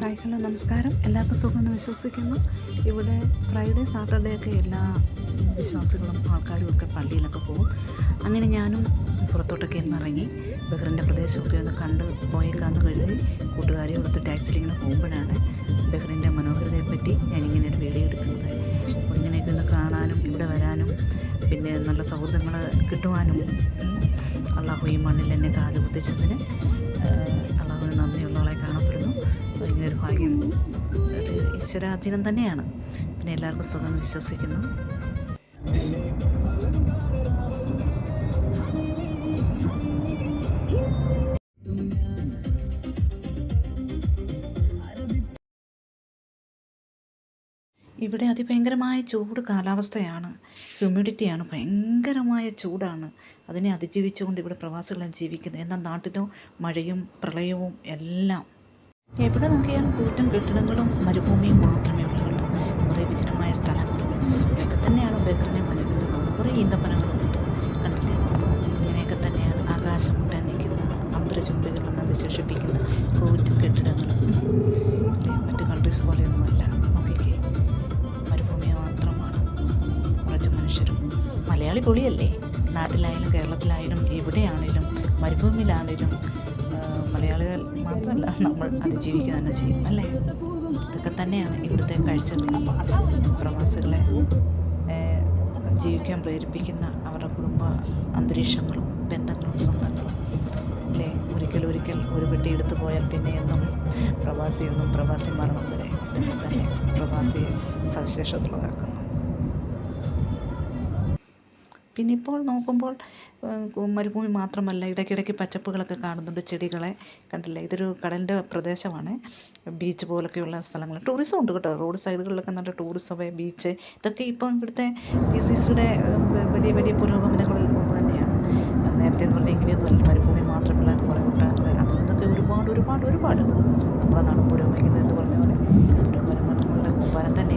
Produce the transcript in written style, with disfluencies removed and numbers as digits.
Hi hello നമസ്കാരം. എല്ലാവർക്കും സുഖമെന്ന് വിശ്വസിക്കുന്നു. ഇവിടെ ഫ്രൈഡേ സാറ്റർഡേ ഒക്കെ എല്ലാ വിശ്വാസികളും ആൾക്കാരും ഒക്കെ പള്ളിയിലൊക്കെ പോകും. അങ്ങനെ ഞാനും പുറത്തോട്ടൊക്കെ ഇറങ്ങി ബഹ്റിൻ്റെ പ്രദേശമൊക്കെ ഒന്ന് കണ്ട് പോയേക്കാന്ന് കരുതി കൂട്ടുകാരെ കൊടുത്ത് ടാക്സിയിൽ ഇങ്ങനെ പോകുമ്പോഴാണ് ബഹ്റിൻ്റെ മനോഹരതയെപ്പറ്റി ഞാനിങ്ങനെ ഒരു വീഡിയോ എടുക്കുന്നത്. അപ്പോൾ ഇങ്ങനെയൊക്കെ ഒന്ന് കാണാനും ഇവിടെ വരാനും പിന്നെ നല്ല സൗഹൃദങ്ങൾ കിട്ടുവാനും അള്ളാഹു ഈ മണ്ണിൽ എന്നെ കാല് കുത്തിച്ചതിന് അള്ളാഹുവിന് നന്ദിയുള്ളവളെ കാണപ്പെടുന്നു. ഇങ്ങനൊരു ഭാഗ്യം ഒരു ഈശ്വരാധീനം തന്നെയാണ്. പിന്നെ എല്ലാവർക്കും സുഖം വിശ്വസിക്കുന്നു. ഇവിടെ അതിഭയങ്കരമായ ചൂട് കാലാവസ്ഥയാണ്, ഹ്യൂമിഡിറ്റിയാണ്, ഭയങ്കരമായ ചൂടാണ്. അതിനെ അതിജീവിച്ചുകൊണ്ട് ഇവിടെ പ്രവാസികളെല്ലാം ജീവിക്കുന്നത്. എന്നാൽ നാട്ടിലോ മഴയും പ്രളയവും എല്ലാം. എവിടെ നോക്കിയാലും കൂറ്റൻ കെട്ടിടങ്ങളും മരുഭൂമിയും മാത്രമേ ഉള്ളൂ. കുറേ വിജനമായ സ്ഥലങ്ങളും ഇതൊക്കെ തന്നെയാണ് ബഹ്റിനെ മനസ്സിലാക്കുന്നത്. കുറേ ഈന്തപ്പനകളുണ്ട്, കണ്ടില്ലേ? ഇങ്ങനെയൊക്കെ തന്നെയാണ് ആകാശം മുട്ടാൻ നിൽക്കുന്ന അമ്പലചുംബികളെന്ന് വിശേഷിപ്പിക്കുന്ന കൂറ്റൻ കെട്ടിടങ്ങൾ. മറ്റു കൺട്രീസ് പോലെയൊന്നുമല്ല. നോക്കിക്കേ, മരുഭൂമി മാത്രമാണ്, കുറച്ച് മനുഷ്യരും. മലയാളി പൊളിയല്ലേ? നാട്ടിലായാലും കേരളത്തിലായാലും എവിടെയാണേലും മരുഭൂമിയിലാണേലും മലയാളികൾ മാത്രമല്ല, നമ്മൾ അതിജീവിക്കുക തന്നെ ചെയ്യും അല്ലേ? ഇതൊക്കെ തന്നെയാണ് ഇവിടുത്തെ കാഴ്ചകൾ. പ്രവാസികളെ ജീവിക്കാൻ പ്രേരിപ്പിക്കുന്ന അവരുടെ കുടുംബ അന്തരീക്ഷങ്ങളും ബന്ധങ്ങളും സ്വന്തങ്ങളും അല്ലേ? ഒരിക്കൽ ഒരു പെട്ടി എടുത്തു പോയാൽ പിന്നെ എന്നും പ്രവാസി മരണം വരെ ഇതൊക്കെ തന്നെ പ്രവാസിയെ സവിശേഷതയുള്ളതാക്കുന്നു. പിന്നെ ഇപ്പോൾ നോക്കുമ്പോൾ മരുഭൂമി മാത്രമല്ല, ഇടയ്ക്കിടയ്ക്ക് പച്ചപ്പുകളൊക്കെ കാണുന്നുണ്ട്, ചെടികളെ കണ്ടില്ലേ? ഇതൊരു കടലിൻ്റെ പ്രദേശമാണ്, ബീച്ച് പോലൊക്കെയുള്ള സ്ഥലങ്ങൾ. ടൂറിസം ഉണ്ട് കേട്ടോ, റോഡ് സൈഡുകളിലൊക്കെ നല്ല ടൂറിസം ബീച്ച്. ഇതൊക്കെ ഇപ്പം ഇവിടുത്തെ GCCയുടെ വലിയ വലിയ പുരോഗമനങ്ങളിൽ ഒന്ന് തന്നെയാണ്. നേരത്തെ എന്ന് പറഞ്ഞാൽ ഇങ്ങനെയൊന്നും മരുഭൂമി മാത്രമല്ല, കുറേ കൂട്ടാനുള്ള അതിൽ നിന്നൊക്കെ ഒരുപാട് നമ്മളെ നാട് പുരോഗമിക്കുന്നത് എന്ന് പറഞ്ഞ പോലെ പുരോഗമനങ്ങളുടെ കൂമ്പാരം തന്നെ